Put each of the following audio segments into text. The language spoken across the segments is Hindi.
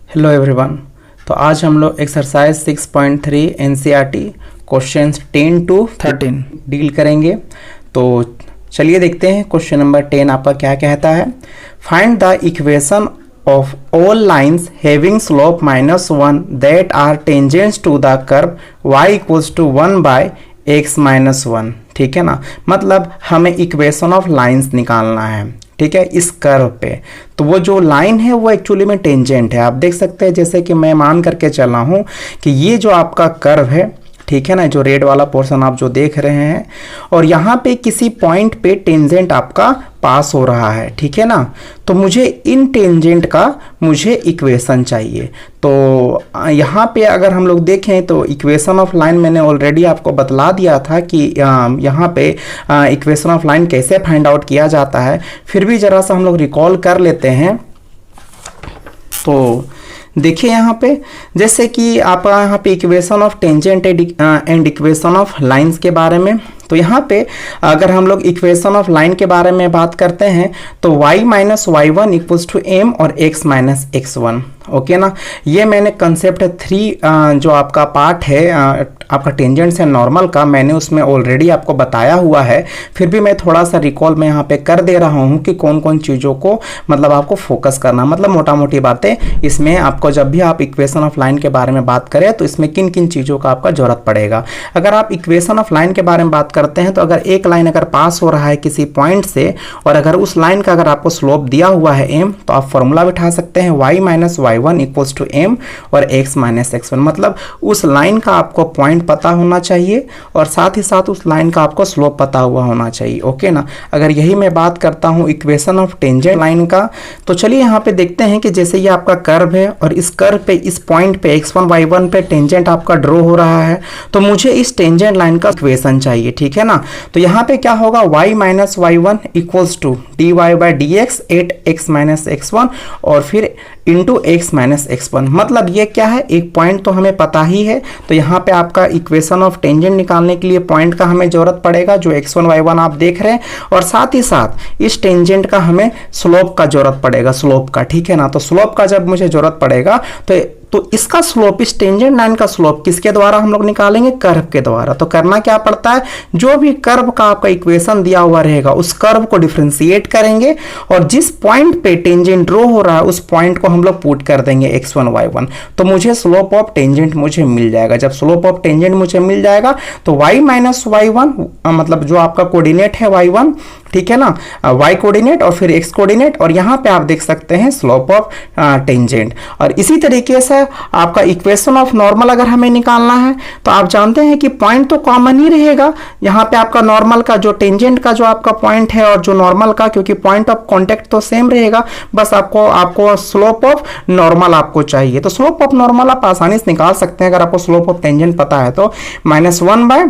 Hello everyone. तो आज हम लोग exercise 6.3 NCERT questions 10 to 13 deal करेंगे। तो चलिए देखते हैं क्वेश्चन नंबर 10 आपका क्या कहता है। Find the equation of all lines having slope -1 that are tangents to the curve y equals to 1 by x -1। ठीक है ना, मतलब हमें इक्वेशन ऑफ लाइंस निकालना है। ठीक है, इस कर्व पे तो वो जो लाइन है वो एक्चुअली में टेंजेंट है। आप देख सकते हैं जैसे कि मैं मान करके चला हूं कि ये जो आपका कर्व है, ठीक है ना, जो रेड वाला पोर्शन आप जो देख रहे हैं, और यहाँ पे किसी पॉइंट पे टेंजेंट आपका पास हो रहा है। ठीक है ना, तो मुझे इन टेंजेंट का मुझे इक्वेशन चाहिए। तो यहाँ पे अगर हम लोग देखें तो इक्वेशन ऑफ लाइन मैंने ऑलरेडी आपको बतला दिया था कि यहाँ पे इक्वेशन ऑफ लाइन कैसे फाइंड आउट किया जाता है। फिर भी जरा सा हम लोग रिकॉल कर लेते हैं। तो देखिए यहाँ पे जैसे कि आप यहाँ पे equation of tangent and equation of lines के बारे में, तो यहाँ पे अगर हम लोग इक्वेशन ऑफ लाइन के बारे में बात करते हैं तो y - y1 equals to m और x - x1। ओके ना, ये मैंने कंसेप्ट 3 जो आपका पार्ट है आपका टेंजेंट से नॉर्मल का, मैंने उसमें ऑलरेडी आपको बताया हुआ है। फिर भी मैं थोड़ा सा रिकॉल में यहाँ पे कर दे रहा हूँ कि कौन कौन चीज़ों को मतलब आपको फोकस करना, मतलब मोटा मोटी बातें इसमें आपको जब भी आप इक्वेशन ऑफ लाइन के बारे में बात करें तो इसमें किन किन चीज़ों का आपका जरूरत पड़ेगा। अगर आप इक्वेशन ऑफ लाइन के बारे में बात करते हैं तो अगर एक लाइन अगर पास हो रहा है किसी पॉइंट से और अगर उस लाइन का अगर आपको स्लोप दिया हुआ है m, तो आप फॉर्मूला बिठा सकते हैं y - y1 equals to m और x - x1। मतलब उस लाइन का आपको पॉइंट पता होना चाहिए और साथ ही साथ उस लाइन का आपको स्लोप पता हुआ होना चाहिए। ओके ना, अगर यही मैं बात करता हूँ इक्वेशन ऑफ टेंजेंट लाइन का, तो चलिए यहाँ पे देखते हैं कि जैसे ये आपका कर्व है और इस कर्व पे इस पॉइंट पे x1 y1 पे टेंजेंट आपका ड्रॉ हो रहा है, तो मुझे इस टेंजेंट लाइन का इक्वेशन चाहिए। ठीक है ना, तो यहाँ पे क्या होगा y - y1 equals to dy by dx at x - x1 और फिर इंटू x - x1। मतलब ये क्या है, एक पॉइंट तो हमें पता ही है, तो यहाँ पे आपका इक्वेशन ऑफ टेंजेंट निकालने के लिए पॉइंट का हमें जरूरत पड़ेगा जो x1 y1 आप देख रहे हैं, और साथ ही साथ इस टेंजेंट का हमें स्लोप का जरूरत पड़ेगा, स्लोप का। ठीक है ना, तो स्लोप का जब मुझे जरूरत पड़ेगा तो इसका स्लोप, इस टेंजेंट लाइन का स्लोप किसके द्वारा हम लोग निकालेंगे, कर्व के द्वारा। तो करना क्या पड़ता है, जो भी कर्व का आपका इक्वेशन दिया हुआ रहेगा उस कर्व को डिफरेंशिएट करेंगे और जिस पॉइंट पे टेंजेंट ड्रॉ हो रहा है उस पॉइंट को हम लोग पुट कर देंगे x1 y1, तो मुझे स्लोप ऑफ टेंजेंट मुझे मिल जाएगा। जब स्लोप ऑफ टेंजेंट मुझे मिल जाएगा तो y - y1 मतलब जो आपका कोऑर्डिनेट है y1, ठीक है ना, y कोऑर्डिनेट और फिर x कोऑर्डिनेट, और यहाँ पे आप देख सकते हैं स्लोप ऑफ टेंजेंट। और इसी तरीके से आपका इक्वेशन ऑफ नॉर्मल अगर हमें निकालना है तो आप जानते हैं कि पॉइंट तो कॉमन ही रहेगा यहाँ पे आपका नॉर्मल का, जो टेंजेंट का जो आपका पॉइंट है और जो नॉर्मल का, क्योंकि पॉइंट ऑफ कांटेक्ट तो सेम रहेगा, बस आपको स्लोप ऑफ नॉर्मल आपको चाहिए। तो स्लोप ऑफ नॉर्मल आप आसानी से निकाल सकते हैं अगर आपको स्लोप ऑफ टेंजेंट पता है तो -1 बाय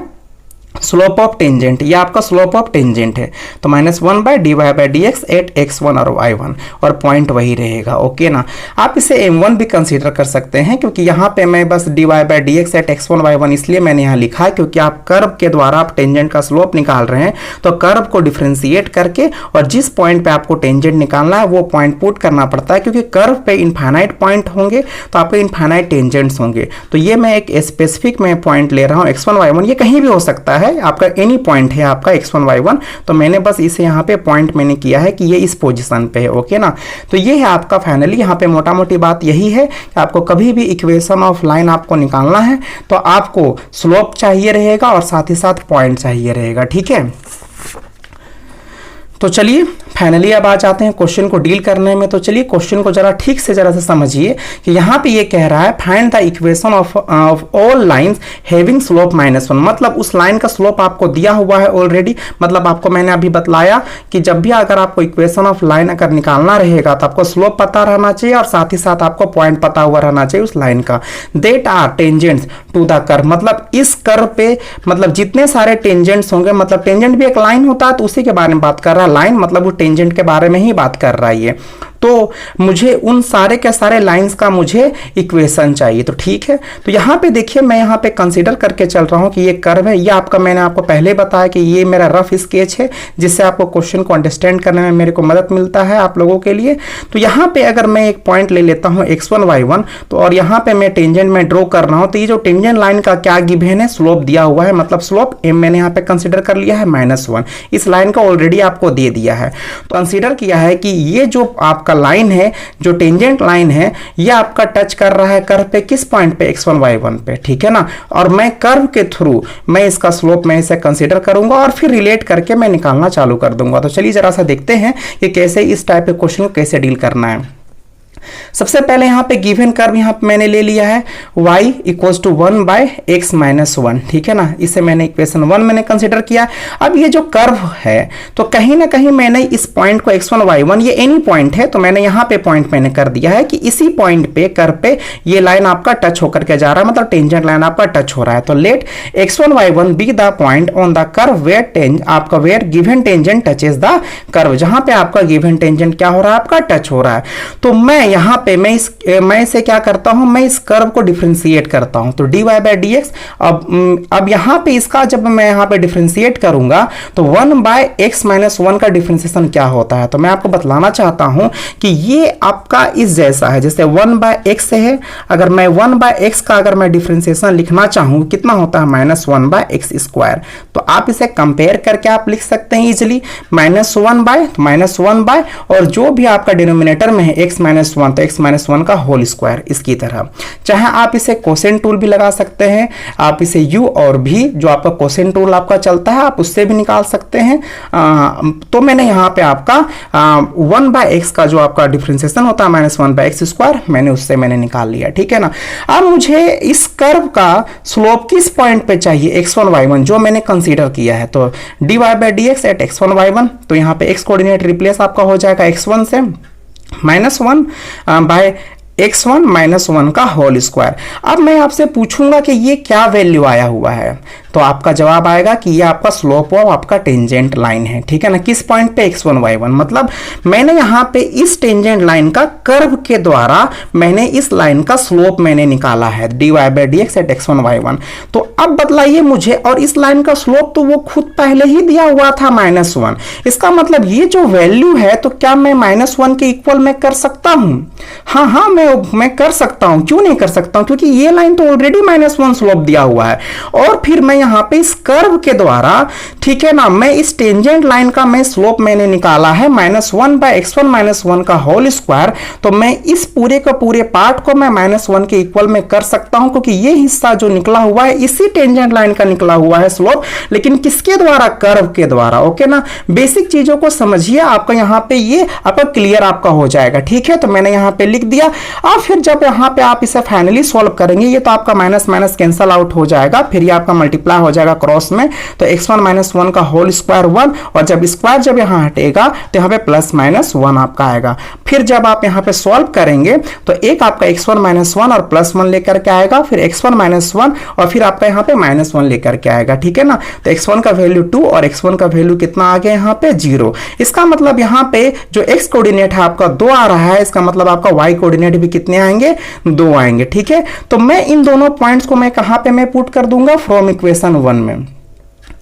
स्लोप ऑफ टेंजेंट, ये आपका स्लोप ऑफ टेंजेंट है, तो -1 by dy by dx at x1 और y1, और पॉइंट वही रहेगा। ओके ना, आप इसे m1 भी कंसीडर कर सकते हैं, क्योंकि यहाँ पे मैं बस dy by dx at x1 y1 इसलिए मैंने यहाँ लिखा है क्योंकि आप कर्व के द्वारा आप टेंजेंट का स्लोप निकाल रहे हैं, तो कर्व को डिफरेंशिएट करके और जिस पॉइंट पे आपको टेंजेंट निकालना है वो पॉइंट पुट करना पड़ता है, क्योंकि कर्व पे इनफाइनाइट पॉइंट होंगे तो आपके इनफाइनाइट टेंजेंट्स होंगे। तो ये मैं एक स्पेसिफिक में पॉइंट ले रहा हूँ x1 y1, ये कहीं भी हो सकता है, आपका एनी पॉइंट है आपका x1 y1, तो मैंने बस इसे यहाँ पे पॉइंट मैंने किया है कि ये इस पोजीशन पे है। ओके ना, तो ये है आपका फाइनली यहाँ पे मोटा मोटी बात यही है कि आपको कभी भी इक्वेशन ऑफ लाइन आपको निकालना है तो आपको स्लोप चाहिए रहेगा और साथ ही साथ पॉइंट चाहिए रहेगा। ठीक है, तो चलिए फाइनली अब आ जाते हैं क्वेश्चन को डील करने में। तो चलिए क्वेश्चन को जरा ठीक से जरा से समझिए कि यहाँ पे ये कह रहा है find the equation of all lines having slope -1, मतलब उस लाइन का स्लोप आपको दिया हुआ है ऑलरेडी। मतलब आपको मैंने अभी बतलाया कि जब भी अगर आपको इक्वेशन ऑफ लाइन अगर निकालना रहेगा तो आपको स्लोप पता रहना चाहिए और साथ ही साथ आपको पॉइंट पता हुआ रहना चाहिए उस लाइन का। That are tangents to the curve, मतलब इस कर्व पे मतलब जितने सारे टेंजेंट्स होंगे, मतलब टेंजेंट भी एक लाइन होता है तो उसी के बारे में बात कर रहा है। लाइन मतलब वो टेंजेंट के बारे में ही बात कर रहा है ये। तो मुझे उन सारे के सारे लाइंस का मुझे इक्वेशन चाहिए। तो ठीक है, तो यहाँ पे देखिए मैं यहाँ पे कंसीडर करके चल रहा हूँ कि ये कर्व है, ये आपका मैंने आपको पहले बताया कि ये मेरा रफ स्केच है जिससे आपको क्वेश्चन को अंडरस्टैंड करने में मेरे को मदद मिलता है आप लोगों के लिए। तो यहाँ पे अगर मैं एक पॉइंट ले लेता हूँ x1 y1, तो और यहाँ पे मैं टेंजेंट में ड्रॉ कर रहा हूँ, तो ये जो टेंजेंट लाइन का क्या गिवन है, स्लोप दिया हुआ है, मतलब स्लोप m मैंने यहाँ पे कंसीडर कर लिया है -1, इस लाइन का ऑलरेडी आपको दे दिया है। तो कंसीडर किया है कि ये जो आपका लाइन है, जो टेंजेंट लाइन है, ये आपका टच कर रहा है कर्व पे, किस पॉइंट पे, x1 y1 पे, ठीक है ना। और मैं कर्व के थ्रू मैं इसका स्लोप मैं इसे कंसीडर करूंगा और फिर रिलेट करके मैं निकालना चालू कर दूंगा। तो चलिए जरा सा देखते हैं कि कैसे इस टाइप के क्वेश्चन को कैसे डील करना है। सबसे पहले यहाँ पे गिवन कर्व यहाँ पे मैंने ले लिया है y इक्वल्स टू 1/x-1, ठीक है ना, इसे मैंने इक्वेशन 1 मैंने कंसीडर किया। अब ये जो कर्व है, तो कहीं ना कहीं मैंने इस पॉइंट को x1 y1, ये एनी पॉइंट है, तो मैंने यहाँ पे पॉइंट मैंने कर दिया है कि इसी पॉइंट पे कर्व पे ये लाइन आपका टच होकर के जा रहा है, मतलब टेंजेंट लाइन आपका टच हो रहा है। तो let x1 y1 be the point on the curve where given tangent touches the curve, जहां पे आपका गिवन टेंजेंट क्या हो रहा है, आपका टच हो रहा है। तो मैं यहाँ पे मैं इसे क्या करता हूं, मैं इस कर्व को डिफरेंशिएट करता हूं, तो dy/dx। अब यहाँ पे इसका जब मैं यहाँ पे डिफरेंशिएट करूंगा तो 1/x-1 का डिफरेंशिएशन क्या होता है, तो मैं आपको बतलाना चाहता हूं कि ये आपका इस जैसा है, जैसे 1/x है, अगर मैं 1/x का अगर मैं डिफरेंशिएशन लिखना चाहूं कितना होता है, -1/x²। तो आप इसे कंपेयर करके आप लिख सकते हैं इजिली, -1/, और जो भी आपका डिनोमिनेटर में है x-1, तो x-1 का होल स्क्वायर, इसकी तरह। चाहे आप इसे कोसेंट टूल भी लगा सकते हैं, आप इसे u और v, जो आपका कोसेंट टूल आपका चलता है, आप उससे भी निकाल सकते हैं। तो मैंने यहाँ पे आपका 1/x का जो आपका डिफरेंशिएशन होता है -1/x², मैंने उससे मैंने निकाल लिया, ठीक है ना। अब मुझे इस कर्व का स्लोप किस पॉइंट पे चाहिए, x1 y1, जो मैंने कंसीडर किया है। तो dy/dx एट x1 y1, तो यहाँ पे x कोऑर्डिनेट रिप्लेस आपका हो जाएगा x1 से, -1/x1 का होल स्क्वायर। अब मैं आपसे पूछूंगा कि ये क्या वैल्यू आया हुआ है, तो आपका जवाब आएगा कि ये आपका स्लोप ऑफ आपका टेंजेंट लाइन है, ठीक है ना, किस पॉइंट पे, x1 y1। मतलब मैंने यहाँ पे इस टेंजेंट लाइन का कर्व के द्वारा मैंने इस लाइन का स्लोप मैंने निकाला है, dy/dx एट x1 y1। तो अब बतलाइए मुझे, और इस लाइन का स्लोप तो वो खुद पहले ही दिया हुआ था -1, इसका मतलब ये जो वैल्यू है, तो क्या मैं -1 के इक्वल मैं कर सकता हूं? हाँ, मैं कर सकता हूं। क्यों नहीं कर सकता हूं? क्योंकि ये लाइन तो ऑलरेडी -1 स्लोप दिया हुआ है, और फिर मैं यहाँ पे इस कर्व के द्वारा, ठीक है ना, मैं इस टेंजेंट लाइन का मैं स्लोप मैंने निकाला है -1/x1 का होल स्क्वायर। तो मैं इस पूरे का पूरे पार्ट को मैं -1 के इक्वल में कर सकता हूं, क्योंकि ये हिस्सा जो निकला हुआ है इसी टेंजेंट लाइन का निकला हुआ है स्लोप, लेकिन किसके द्वारा, कर्व के द्वारा। ओके ना, बेसिक चीजों को समझिए, आपका यहाँ पे ये आपका क्लियर आपका हो जाएगा, ठीक है। तो मैंने यहाँ पे लिख दिया। अब फिर जब यहाँ पे आप इसे फाइनली सॉल्व करेंगे, ये तो आपका माइनस कैंसल आउट हो जाएगा, फिर ये आपका मल्टीप्लाई हो जाएगा क्रॉस में, तो x1 - 1 का होल स्क्वायर 1, और जब स्क्वायर जब यहाँ हटेगा तो यहाँ पे +-1 आपका आएगा। फिर जब आप यहाँ पे सॉल्व करेंगे तो एक आपका x1 - 1 और +1 लेकर के आएगा, फिर x1 - 1 और फिर आपका यहाँ पे -1 लेकर के आएगा, ठीक है ना। तो x1 का वैल्यू 2 और x1 का वैल्यू कितना आ गया यहाँ पे 0। इसका मतलब यहाँ पे जो x कोऑर्डिनेट है आपका 2 आ रहा है, इसका मतलब आपका y कोऑर्डिनेट भी कितने आएंगे, 2 आएंगे, ठीक है। तो मैं इन दोनों पॉइंट्स को मैं कहां पे मैं पुट कर दूंगा, फ्रॉम इक्वेशन 1 में।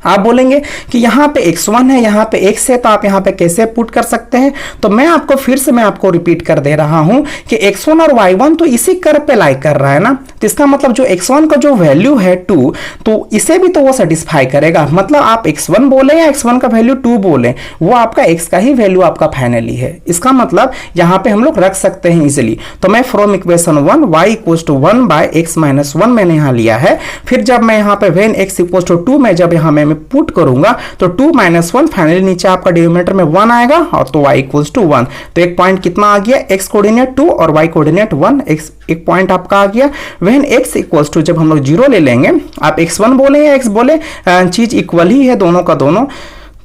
आप बोलेंगे कि यहाँ पे x1 है, यहाँ पे x है, तो आप यहाँ पे कैसे पुट कर सकते हैं। तो मैं आपको फिर से मैं आपको रिपीट कर दे रहा हूं कि x1 और y1 तो इसी कर्व पे लाई कर रहा है ना, तो इसका मतलब जो x1 का जो वैल्यू है 2, तो इसे भी तो वो सेटिस्फाई करेगा। मतलब आप x1 बोले या x1 का वैल्यू 2 बोले, वो आपका x का ही वैल्यू आपका फाइनली है। इसका मतलब यहाँ पे हम लोग रख सकते हैं इजिली। तो मैं फ्रॉम इक्वेशन 1 y = 1/x-1 मैंने यहाँ लिया है। फिर जब मैं यहाँ पे when x = 2 में जब यहाँ मैं पुट करूंगा तो 2 - 1 फाइनली नीचे आपका डिनोमिनेटर में 1 आएगा, और तो y = 1। तो एक पॉइंट कितना आ गया, x कोऑर्डिनेट 2 और y कोऑर्डिनेट 1, एक पॉइंट आपका आ गया। when x = जब हम लोग 0 ले लेंगे, आप x1 बोले या x बोले, चीज इक्वल ही है दोनों का दोनों,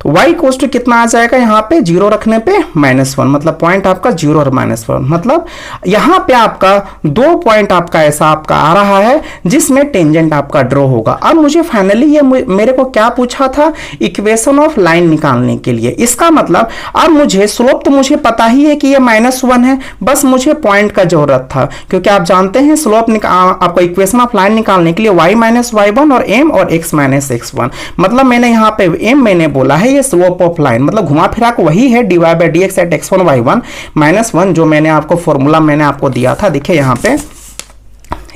तो y इक्वल्स टू कितना आ जाएगा यहाँ पे 0 रखने पे -1, मतलब पॉइंट आपका 0 और -1, मतलब यहाँ पे आपका 2 पॉइंट आपका ऐसा आपका आ रहा है जिसमें टेंजेंट आपका ड्रॉ होगा। अब मुझे फाइनली ये मेरे को क्या पूछा था, इक्वेशन ऑफ लाइन निकालने के लिए। इसका मतलब अब मुझे स्लोप तो मुझे पता ही है कि ये -1 है, बस मुझे पॉइंट का जरूरत था, क्योंकि आप जानते हैं स्लोप आपको इक्वेशन ऑफ लाइन निकालने के लिए y - y1 और m और x - x1, मतलब मैंने यहाँ पे m मैंने बोला है ये स्लोप ऑफ लाइन, मतलब घुमा फिरा के वही है dy/dx एट x1 y1 -1 जो मैंने आपको फॉर्मूला मैंने आपको दिया था। देखिए यहाँ पे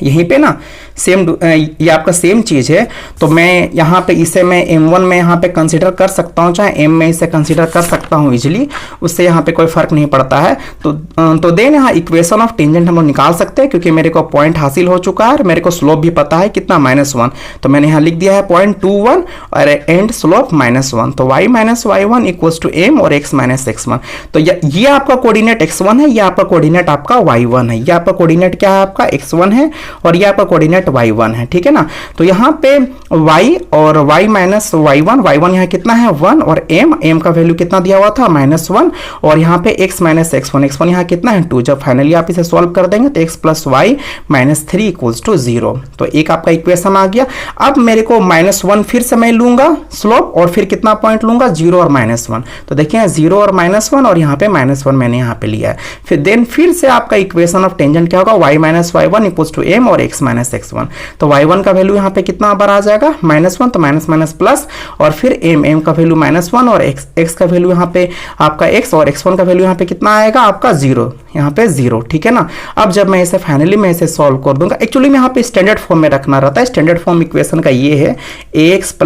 यहीं पे ना सेम ये आपका सेम चीज है, तो मैं यहाँ पे इसे मैं m1 में यहाँ पे कंसीडर कर सकता हूँ, चाहे m में इसे कंसीडर कर सकता हूँ इजीली, उससे यहाँ पे कोई फर्क नहीं पड़ता है। तो देन यहाँ इक्वेशन ऑफ टेंजेंट हम लोग निकाल सकते हैं, क्योंकि मेरे को पॉइंट हासिल हो चुका है, मेरे को स्लोप भी पता है कितना -1, तो मैंने यहाँ लिख दिया है 0.21 और एंड स्लोप -1, तो y - y1 equals to m और x - x1। तो ये आपका कोऑर्डिनेट x1 है, ये आपका कोऑर्डिनेट आपका y1 है, ये आपका कोऑर्डिनेट क्या है आपका x1 है और ये आपका कोऑर्डिनेट y1 है, ठीक है ना। तो यहाँ पे y और y - y1 यहाँ कितना है 1 और m का वैल्यू कितना दिया हुआ था -1 और यहाँ पे x - x1 यहाँ कितना है 2। जब फाइनली आप इसे सॉल्व कर देंगे तो x + y - 3 इक्वल्स टू 0, तो एक आपका इक्वेशन आ गया। अब मेरे को -1 फिर से मैं लूंगा स्लोप और फिर कितना पॉइंट लूंगा 0 और -1, तो देखिए 0 और -1 और यहाँ पे -1 मैंने यहाँ पे लिया है। फिर देन फिर से आपका इक्वेशन ऑफ टेंजेंट क्या होगा y - y1 equals to m और x - x1, तो y1 का वैल्यू यहाँ पे कितना बार आ जाएगा -1, तो माइनस प्लस और फिर m का वैल्यू -1 और x का वैल्यू यहाँ पे आपका x और x1 का वैल्यू यहाँ पे कितना आएगा आपका 0, यहाँ पे 0, ठीक है ना। अब जब मैं इसे फाइनली मैं इसे सॉल्व कर दूंगा, एक्चुअली में यहाँ पे स्टैंडर्ड फॉर्म में रखना रहता है। स्टैंडर्ड फॉर्म इक्वेशन का ये है ax +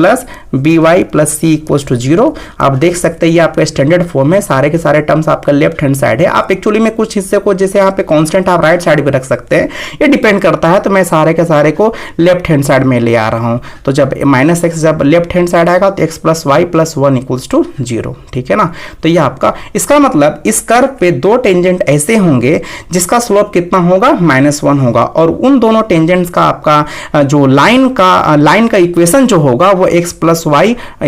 by + c equals to 0। आप देख सकते हैं ये आपका स्टैंडर्ड फॉर्म है, सारे के सारे टर्म्स आपका लेफ्ट हैंड साइड है। आप एक्चुअली में कुछ हिस्से को जैसे यहाँ पे कांस्टेंट आप राइट साइड पे रख सकते हैं, ये डिपेंड करता है, तो मैं सारे के सारे को लेफ्ट हैंड साइड में ले आ रहा हूं। तो जब -x जब लेफ्ट हैंड साइड आएगा तो x + y + 1 इक्वल्स टू 0, ठीक है ना। तो ये आपका, इसका मतलब इस कर्व पे दो टेंजेंट ऐसे होंगे जिसका स्लोप कितना होगा -1 होगा, और उन दोनों टेंजेंट्स का आपका जो लाइन का इक्वेशन जो होगा वो x + y -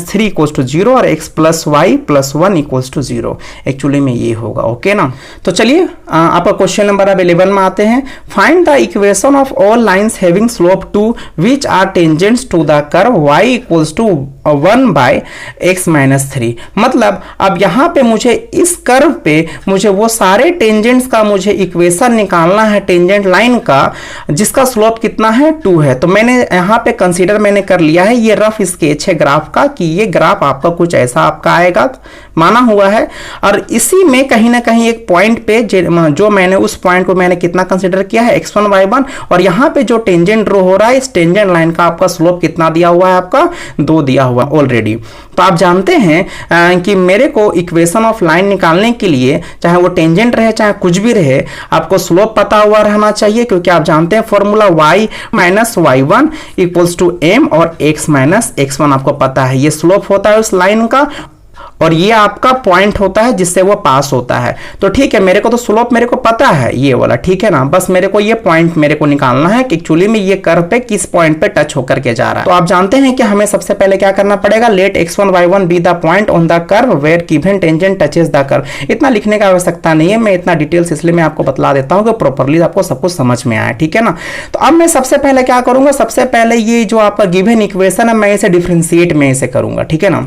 3 इक्वल्स टू 0 और x + y + 1 equals to 0, actually में ये होगा, ओके ना। तो चलिए आपका क्वेश्चन नंबर अब 11 में आते हैं। Find the equation of all lines having slope 2 which are tangents to the curve y equals to 1/x - 3। मतलब अब यहाँ पे मुझे इस कर्व पे मुझे वो सारे टेंजेंट्स का मुझे इक्वेशन निकालना है टेंजेंट लाइन का जिसका स्लोप कितना है 2 है। तो मैंने यहाँ पे कंसीडर मैंने कर लिया है, ये रफ स्केच है ग्राफ का कि ये ग्राफ आपका कुछ ऐसा आपका आएगा माना हुआ है, और इसी में कहीं ना कहीं एक पॉइंट पे जो मैंने उस पॉइंट को मैंने कितना कंसीडर किया है x1 y1, और यहाँ पे जो टेंजेंट ड्रॉ हो रहा है इस टेंजेंट लाइन का आपका स्लोप कितना दिया हुआ है आपका 2 दिया हुआ ऑलरेडी। तो आप जानते हैं कि मेरे को इक्वेशन ऑफ लाइन निकालने के लिए चाहे वो टेंजेंट रहे चाहे कुछ भी रहे आपको स्लोप पता हुआ रहना चाहिए, क्योंकि आप जानते हैं formula y - y1 equals to m और x - x1 आपको पता है, ये स्लोप होता है उस लाइन का और ये आपका पॉइंट होता है जिससे वो पास होता है। तो ठीक है, मेरे को तो स्लोप मेरे को पता है ये वाला, ठीक है ना, बस मेरे को ये पॉइंट मेरे को निकालना है कि एक्चुअली में ये कर्व पे किस पॉइंट पे टच होकर के जा रहा है। तो आप जानते हैं कि हमें सबसे पहले क्या करना पड़ेगा, let x1 y1 be the point on the curve where given tangent touches the curve. इतना लिखने का आवश्यकता नहीं है, मैं इतना डिटेल्स इसलिए मैं आपको बतला देता हूँ कि प्रॉपर्ली आपको सब कुछ समझ में आए, ठीक है ना। तो अब मैं सबसे पहले क्या करूंगा, सबसे पहले ये जो आपका गिवन इक्वेशन है मैं इसे डिफरेंशिएट में इसे करूंगा, ठीक है ना।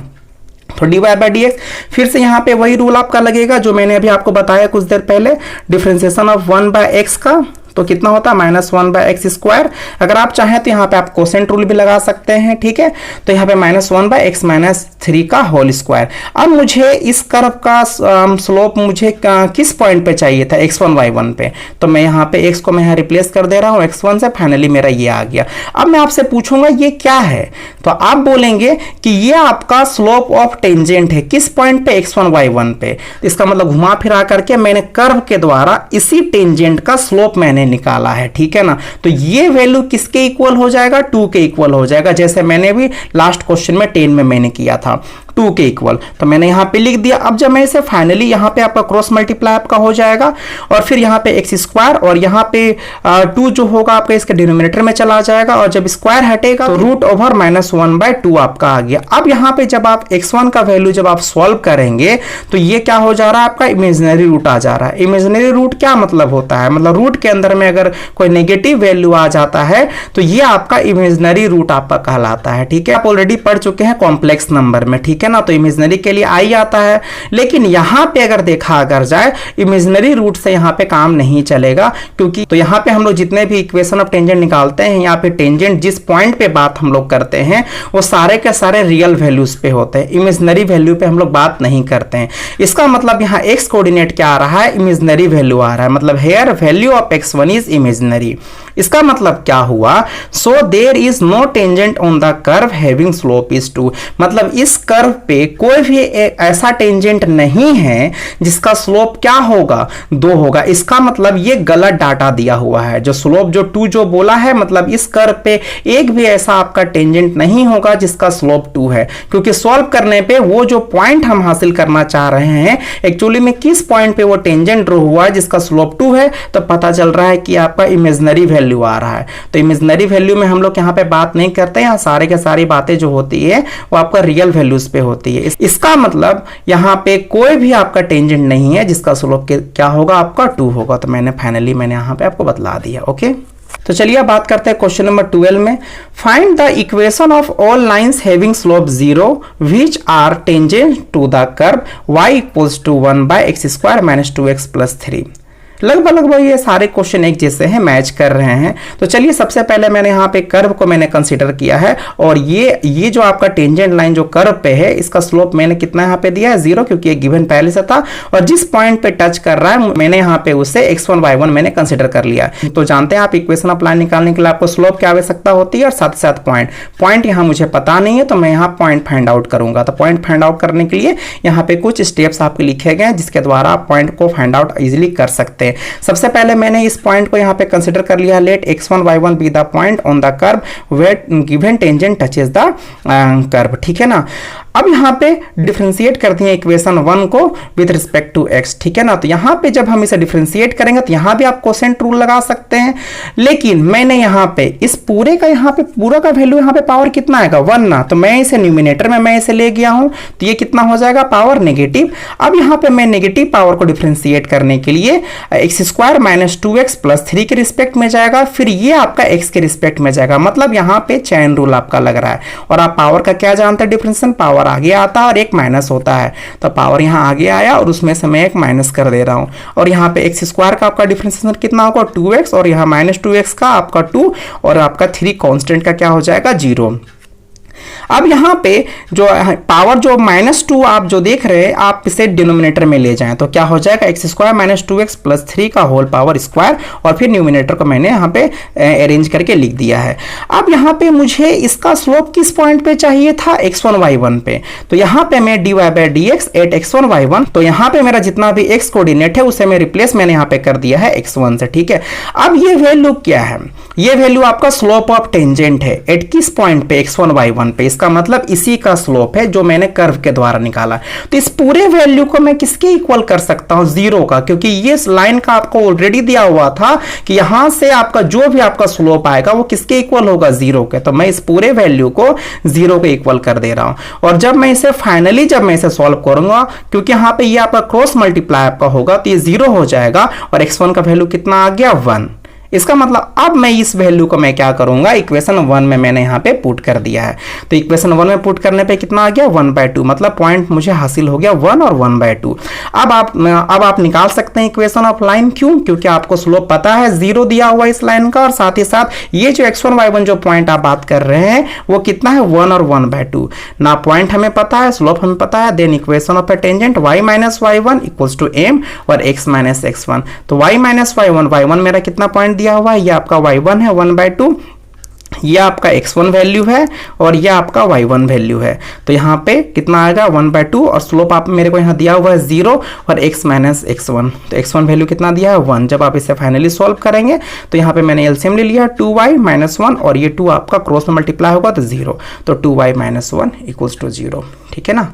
तो dy/dx फिर से यहाँ पे वही रूल आपका लगेगा जो मैंने अभी आपको बताया कुछ देर पहले, डिफरेंशिएशन ऑफ 1/x का तो कितना होता है -1/x²। अगर आप चाहें तो यहाँ पे आप कोसेंट रूल भी लगा सकते हैं, ठीक है। तो यहाँ पे -1/x - 3 का होल स्क्वायर। अब मुझे इस कर्व का स्लोप मुझे किस पॉइंट पे चाहिए था, x1 y1 पे, तो मैं यहाँ पे x को मैं यहाँ रिप्लेस कर दे रहा हूँ x1 से, फाइनली मेरा ये आ गया। अब मैं आपसे पूछूंगा ये क्या है, तो आप बोलेंगे कि ये आपका स्लोप ऑफ टेंजेंट है, किस पॉइंट पे, x1 y1 पे। इसका मतलब घुमा फिरा करके मैंने कर्व के द्वारा इसी टेंजेंट का स्लोप मैंने निकाला है, ठीक है ना। तो ये वैल्यू किसके इक्वल हो जाएगा, 2 के इक्वल हो जाएगा, जैसे मैंने भी लास्ट क्वेश्चन में 10 में मैंने किया था। 2 के इक्वल, तो मैंने यहाँ पे लिख दिया। अब जब मैं इसे फाइनली यहाँ पे आपका क्रॉस मल्टीप्लाई आपका हो जाएगा और फिर यहाँ पे एक्स स्क्वायर और यहाँ पे 2 जो होगा आपका इसके डिनोमिनेटर में चला जाएगा और जब स्क्वायर हटेगा तो रूट ओवर -1/2 आपका आ गया। अब यहाँ पे जब आप x1 का वैल्यू जब आप सॉल्व करेंगे तो ये क्या हो जा रहा है, आपका इमेजिनरी रूट आ जा रहा है। इमेजिनरी रूट क्या मतलब होता है, मतलब रूट के अंदर में अगर कोई नेगेटिव वैल्यू आ जाता है तो ये आपका इमेजिनरी रूट आपका कहलाता है। ठीक है, आप ऑलरेडी पढ़ चुके हैं कॉम्प्लेक्स नंबर में, ठीक है ना। तो इमेजिनरी के लिए आई आता है, लेकिन यहां पे अगर देखा अगर जाए इमेजिनरी रूट से यहां पे काम नहीं चलेगा, क्योंकि तो यहां पे हम लोग जितने भी इक्वेशन ऑफ टेंजेंट निकालते हैं, यहां पे टेंजेंट जिस पॉइंट पे बात हम लोग करते हैं वो सारे के सारे रियल वैल्यूज पे होते हैं, इमेजिनरी वैल्यू पे हम लोग बात नहीं करते हैं। इसका मतलब यहाँ एक्स कोऑर्डिनेट क्या आ रहा है, इमेजिनरी वैल्यू आ रहा है, मतलब here value of x1 is imaginary. इसका मतलब क्या हुआ, so there is no tangent on the curve having slope is 2, मतलब इस कर्व पे कोई भी ऐसा टेंजेंट नहीं है जिसका स्लोप क्या होगा, 2 होगा। इसका मतलब ये गलत डाटा दिया हुआ है, जो स्लोप जो 2 जो बोला है, मतलब इस कर्व पे एक भी ऐसा आपका टेंजेंट नहीं होगा जिसका स्लोप 2 है, क्योंकि सॉल्व करने पे वो जो पॉइंट हम हासिल करना चाह रहे हैं एक्चुअली में किस पॉइंट पे वो टेंजेंट ड्रॉ हुआ है जिसका स्लोप 2 है, तो पता चल रहा है कि आपका इमेजिनरी वैल्यू आ रहा है। तो इमेजिनरी वैल्यू में हम लोग यहाँ पे बात नहीं करते, यहाँ सारे के सारी बातें जो होती है वो आपका रियल वैल्यूज पे होती है। इसका मतलब यहाँ पे कोई भी आपका टेंजेंट नहीं है जिसका स्लोप क्या होगा, आपका 2 होगा। तो मैंने फाइनली यहाँ पे आपको बतला दिया। ओके, तो चलिए बात करते हैं क्वेश्चन नंबर 12 में। Find the equation of all lines having slope 0 which are tangent to the curve y equals to 1/x² - 2x + 3। लगभग ये सारे क्वेश्चन एक जैसे हैं, मैच कर रहे हैं। तो चलिए सबसे पहले मैंने यहाँ पे कर्व को मैंने कंसीडर किया है और ये जो आपका टेंजेंट लाइन जो कर्व पे है इसका स्लोप मैंने कितना यहाँ पे दिया है, 0, क्योंकि ये गिवन पहले से था और जिस पॉइंट पे टच कर रहा है मैंने यहाँ पे उसे x1 y1 मैंने कंसिडर कर लिया। तो जानते हैं आप इक्वेशन ऑफ लाइन निकालने के लिए आपको स्लोप की आवश्यकता होती है और साथ ही साथ पॉइंट यहाँ मुझे पता नहीं है, तो मैं यहाँ पॉइंट फाइंड आउट करूंगा। तो पॉइंट फाइंड आउट करने के लिए यहाँ पे कुछ स्टेप्स आपके लिखे गए जिसके द्वारा आप पॉइंट को फाइंड आउट इजिली कर सकते हैं। सबसे पहले मैंने इस पॉइंट को यहाँ पे कंसीडर कर लिया, let x1 y1 be the point on the curve where given tangent touches the curve. ठीक है ना। अब यहाँ पे डिफरेंशिएट कर दिए इक्वेशन 1 को विद रिस्पेक्ट टू x, ठीक है ना। तो यहाँ पे जब हम इसे डिफरेंशिएट करेंगे तो यहाँ भी आप कोसेंट रूल लगा सकते हैं, लेकिन मैंने यहाँ पे इस पूरे का यहाँ पे पूरा का वैल्यू यहाँ पे पावर कितना आएगा, 1 ना, तो मैं इसे न्यूमिनेटर में मैं इसे ले गया हूँ, तो ये कितना हो जाएगा, पावर नेगेटिव। अब यहाँ पे मैं नेगेटिव पावर को डिफरेंशिएट करने के लिए x² - 2x + 3 के रिस्पेक्ट में जाएगा, फिर ये आपका x के रिस्पेक्ट में जाएगा, मतलब यहाँ पे चैन रूल आपका लग रहा है। और आप पावर का क्या जानते हैं, डिफरेंशिएशन पावर आगे आता है और एक माइनस होता है, तो पावर यहाँ आगे आया और उसमें से मैं एक माइनस कर दे रहा हूँ। और यहाँ पे x² का आपका डिफरेंशिएशन कितना होगा, 2x, और यहाँ -2x का आपका 2 और आपका 3 कांस्टेंट का क्या हो जाएगा, 0। अब यहाँ पे जो पावर जो -2 आप जो देख रहे हैं आप इसे डिनोमिनेटर में ले जाएं तो क्या हो जाएगा, x² - 2x + 3 का होल पावर स्क्वायर, और फिर न्यूमिनेटर को मैंने यहाँ पे अरेंज करके लिख दिया है। अब यहाँ पे मुझे इसका स्लोप किस पॉइंट पे चाहिए था, x1 y1 पे, तो यहाँ पे मैं dy/dx एट x1 y1, तो यहाँ पे मेरा जितना भी x कोऑर्डिनेट है उसे मैं रिप्लेस मैंने यहाँ पे कर दिया है x1 से। ठीक है, अब ये वैल्यू क्या है, ये वैल्यू आपका स्लोप ऑफ टेंजेंट है एट किस पॉइंट पे, x1 y1 पे। इसका मतलब इसी का स्लोप है जो मैंने कर्व के द्वारा निकाला। तो इस पूरे वैल्यू को मैं किसके इक्वल कर सकता हूं, 0 का, क्योंकि ये लाइन का आपको ऑलरेडी दिया हुआ था कि यहां से आपका जो भी आपका स्लोप आएगा वो किसके इक्वल होगा, 0 के। तो मैं इस पूरे वैल्यू को 0 के इक्वल कर दे रहा हूं। और जब मैं इसे फाइनली जब मैं इसे सॉल्व करूंगा, क्योंकि यहां पे ये आपका क्रॉस मल्टीप्लाई आपका होगा, तो ये 0 हो जाएगा और x1 का वैल्यू कितना आ गया, 1। इसका मतलब अब मैं इस वैल्यू को मैं क्या करूंगा, इक्वेशन 1 में मैंने यहाँ पे पुट कर दिया है। तो इक्वेशन 1 में पुट करने पे कितना आ गया, 1/2, मतलब पॉइंट मुझे हासिल हो गया 1 और 1/2। अब आप निकाल सकते हैं इक्वेशन ऑफ लाइन, क्यों, क्योंकि आपको स्लोप पता है, 0 दिया हुआ इस लाइन का, और साथ ही साथ ये जो x1 y1 जो पॉइंट आप बात कर रहे हैं वो कितना है, 1 और 1/2 ना। पॉइंट हमें पता है, स्लोप हमें पता है, then equation of a tangent y - y1 equals to m और x - x1। तो y - y1 मेरा कितना पॉइंट दिया हुआ है, ये आपका y1 है 1/2, ये आपका x1 वैल्यू है और ये आपका y1 वैल्यू है। तो यहाँ पे कितना आएगा, 1/2, और स्लोप आप मेरे को यहाँ दिया हुआ है 0 और x - x1। तो x1 वैल्यू कितना दिया है, 1। जब आप इसे फाइनली सॉल्व करेंगे तो यहाँ पे मैंने एलसीएम ले लिया 2y - 1, और ये 2 आपका क्रॉस में मल्टीप्लाई होगा तो 0, तो 2y - 1 इक्वल्स टू 0। ठीक है ना।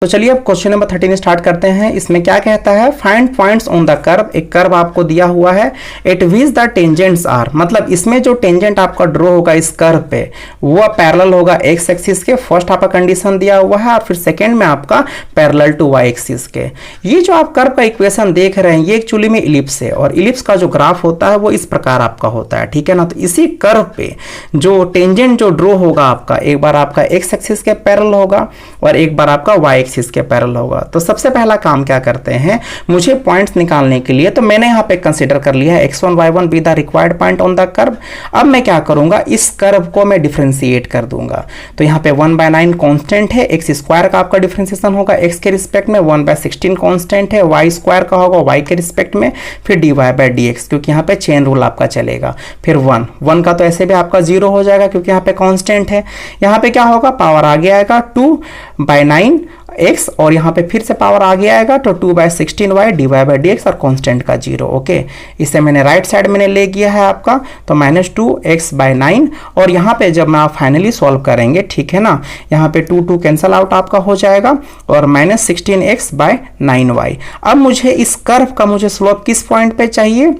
तो चलिए अब क्वेश्चन नंबर 13 स्टार्ट करते हैं। इसमें क्या कहता है, find points on the curve. एक कर्व आपको दिया हुआ है, at which the tangents are, मतलब इसमें जो टेंजेंट आपका ड्रॉ होगा इस कर्व पे वो पैरेलल होगा एक्स एक्सिस के। फर्स्ट आपका कंडीशन दिया हुआ है और फिर सेकंड में आपका पैरेलल टू वाई एक्सिस के। ये जो आप कर्व का इक्वेशन देख रहे हैं ये एक्चुअली में इलिप्स है और इलिप्स का जो ग्राफ होता है वो इस प्रकार आपका होता है, ठीक है ना। तो इसी कर्व पे जो टेंजेंट जो ड्रॉ होगा आपका, एक बार आपका एक्स एक्सिस के पैरेलल होगा और एक बार आपका वाई एक्सिस के पैरेलल होगा। तो सबसे पहला काम क्या करते हैं, मुझे पॉइंट्स निकालने के लिए तो मैंने यहाँ पे कंसीडर कर लिया है x1 y1 be the required point on the curve. अब मैं क्या करूंगा, इस कर्व को मैं डिफरेंशिएट कर दूंगा। तो यहाँ पे 1/9 कांस्टेंट है, x स्क्वायर का आपका डिफरेंशिएशन होगा x के रिस्पेक्ट में, 1/16 कांस्टेंट है, y स्क्वायर का होगा y के रिस्पेक्ट में, फिर dy/dx, क्योंकि यहाँ पे चेन रूल आपका चलेगा। फिर 1 का तो ऐसे भी आपका 0 हो जाएगा क्योंकि यहाँ पे कांस्टेंट है। यहाँ पे क्या होगा, पावर आगे आएगा 2/9 x और यहाँ पे फिर से पावर आगे आएगा तो 2/16y dy/dx और कांस्टेंट का 0। ओके, इसे मैंने राइट साइड में ले गया है आपका, तो -2x/9 और यहाँ पे जब मैं आप फाइनली सॉल्व करेंगे, ठीक है ना, यहाँ पे 2 कैंसल आउट आपका हो जाएगा और -16x/9y। अब मुझे इस कर्व का मुझे स्लोप किस पॉइंट पे चाहिए,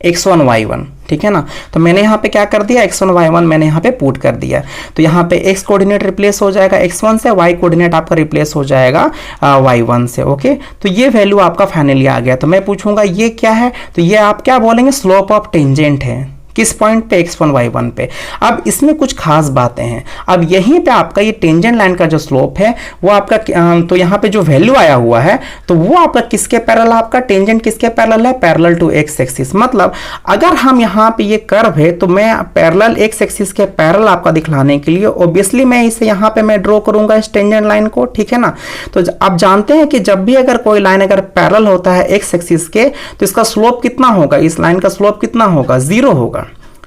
x1 y1, ठीक है ना। तो मैंने यहाँ पे क्या कर दिया, x1 y1 मैंने यहाँ पे पुट कर दिया। तो यहाँ पे x कोऑर्डिनेट रिप्लेस हो जाएगा x1 से, y कोऑर्डिनेट आपका रिप्लेस हो जाएगा y1 से। ओके, तो ये वैल्यू आपका फाइनली आ गया। तो मैं पूछूंगा ये क्या है, तो ये आप क्या बोलेंगे, स्लोप ऑफ टेंजेंट है। किस पॉइंट पे, x1 y1 पे। अब इसमें कुछ खास बातें हैं। अब यहीं पे आपका ये टेंजेंट लाइन का जो स्लोप है वो आपका तो यहाँ पे जो वैल्यू आया हुआ है तो वो आपका किसके पैरेलल, आपका टेंजेंट किसके पैरेलल है, पैरेलल टू एक्स एक्सिस। मतलब अगर हम यहाँ पे ये कर्व है तो मैं पैरेलल एक्स एक्सिस के पैरेलल आपका दिखलाने के लिए ऑब्वियसली मैं इसे यहाँ पे मैं ड्रॉ करूंगा इस टेंजेंट लाइन को, ठीक है ना। तो आप जानते हैं कि जब भी अगर कोई लाइन अगर पैरेलल होता है एक्स एक्सिस के तो इसका स्लोप कितना होगा, इस लाइन का स्लोप कितना होगा, 0 होगा।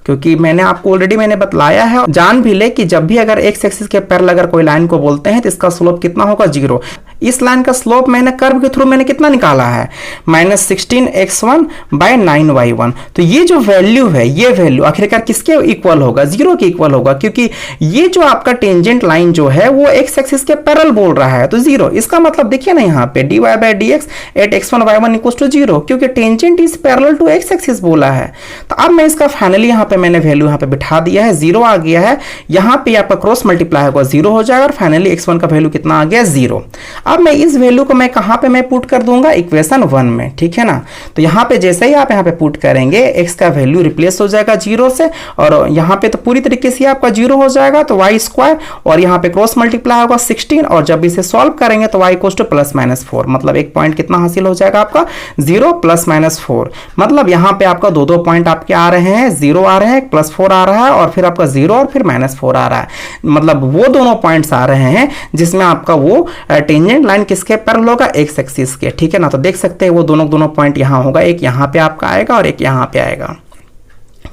क्योंकि मैंने आपको ऑलरेडी मैंने बतलाया है, जान भी ले कि जब भी अगर एक्स एक्सिस के पैरेलल अगर कोई लाइन को बोलते हैं तो इसका स्लोप कितना होगा, 0। इस लाइन का स्लोप मैंने कर्व के थ्रू मैंने कितना निकाला है, -16x1/9y1। तो ये जो वैल्यू है ये वैल्यू आखिरकार किसके इक्वल होगा, 0 के इक्वल होगा, क्योंकि ये जो आपका टेंजेंट लाइन जो है वो एक्स एक्सिस के पैरेलल बोल रहा है तो 0। इसका मतलब देखिए ना यहाँ पे dy/dx at x1 y1 equals to 0, क्योंकि tangent is parallel to X axis बोला है। तो अब मैं इसका फाइनली यहाँ पे मैंने वैल्यू यहाँ पे बिठा दिया है, 0 आ गया है। यहाँ पे आपका क्रॉस मल्टीप्लाई होगा 0 हो जाएगा और फाइनली x1 का वैल्यू कितना आ गया, 0। अब मैं इस वैल्यू को मैं कहां पे मैं पुट कर दूंगा, इक्वेशन 1 में, ठीक है ना। तो यहां पे जैसे ही आप यहां पे पुट करेंगे x का वैल्यू रिप्लेस हो जाएगा 0 से और यहां पे तो पूरी तरीके से आपका 0 हो जाएगा, तो y स्क्वायर और यहां पे क्रॉस मल्टीप्लाई होगा 16 और जब इसे सॉल्व करेंगे तो y इक्वल्स टू +-4, मतलब एक पॉइंट कितना हासिल हो जाएगा आपका, 0 +-4। मतलब यहां पे आपका दो पॉइंट आपके आ रहे हैं, 0 आ रहे हैं, +4 आ रहा है और फिर आपका 0 और फिर -4 आ रहा है। मतलब वो दोनों पॉइंट्स आ रहे हैं जिसमें आपका वो टेंजेंट लाइन किसके पैरेलल होगा, एक्स एक्सिस के, ठीक है ना। तो देख सकते हैं वो दोनों पॉइंट यहां होगा, एक यहां पे आपका आएगा और एक यहां पे आएगा,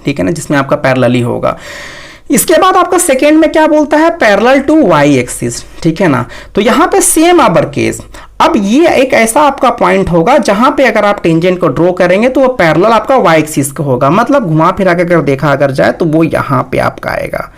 ठीक है ना, जिसमें आपका पैरेलल ही होगा। इसके बाद आपका सेकेंड में क्या बोलता है, पैरेलल टू वाई एक्सिस, ठीक है ना। तो यहां पे सेम अबर केस, अब ये एक ऐसा आपका पॉइंट होगा जहां पे अगर आप टेंजेंट को ड्रॉ करेंगे तो वो पैरेलल आपका वाई एक्सिस का होगा। मतलब घुमा फिरा के अगर देखा अगर जाए तो वो यहां पे आपका आएगा,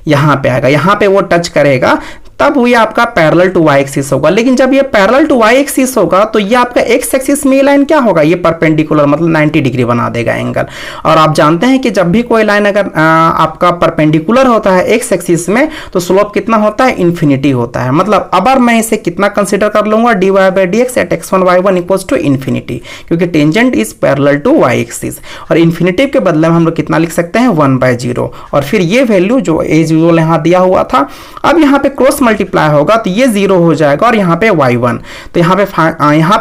यहां पे आएगा, यहां पे वो टच करेगा तब ये आपका पैरेलल टू वाई एक्सिस होगा। लेकिन जब ये पैरेलल टू वाई एक्सिस होगा तो ये आपका एक्स एक्सिस में लाइन क्या होगा, ये परपेंडिकुलर, मतलब 90 डिग्री बना देगा एंगल। और आप जानते हैं कि जब भी कोई लाइन अगर आपका परपेंडिकुलर होता है एक्स एक्सिस में तो स्लोप कितना होता है, इन्फिनिटी होता है। मतलब अबर मैं इसे कितना कंसिडर कर लूंगा, dy/dx at x1 y1 equals to infinity, क्योंकि tangent is parallel to y axis. और इन्फिनिटी के बदले में हम लोग कितना लिख सकते हैं, 1/0 और फिर ये वैल्यू जो एज यूजुअल यहाँ दिया हुआ था। अब यहाँ पे क्रॉस मल्टीप्लाई होगा तो ये 0 हो जाएगा और यहाँ पे y1, तो यहाँ पे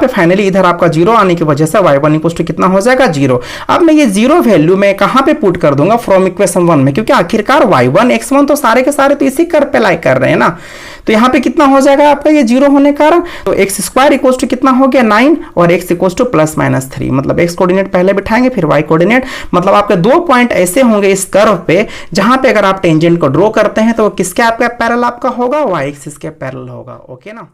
फाइनली इधर आपका 0 आने की वजह से y1 इक्वल्स टू कितना हो जाएगा, 0। अब मैं ये 0 वैल्यू में कहाँ पे पुट कर दूंगा, फ्रॉम इक्वेशन 1 में, क्योंकि आखिरकार y1 x1 तो सारे के सारे तो इसी कर्व पे लाई कर रहे हैं ना। तो यहाँ पे कितना हो जाएगा आपका ये 0 होने का कारण, तो एक्स स्क्वायर इक्वल्स टू कितना हो गया 9 और x इक्वल्स टू +-3, मतलब x कोऑर्डिनेट पहले बिठाएंगे फिर y कोऑर्डिनेट। मतलब आपके दो पॉइंट ऐसे होंगे इस कर्व पे जहां पे अगर आप टेंजेंट को ड्रॉ करते हैं तो वो किसके आपका पैरेलल आपका होगा, y एक्सिस के पैरेलल होगा। ओके ना।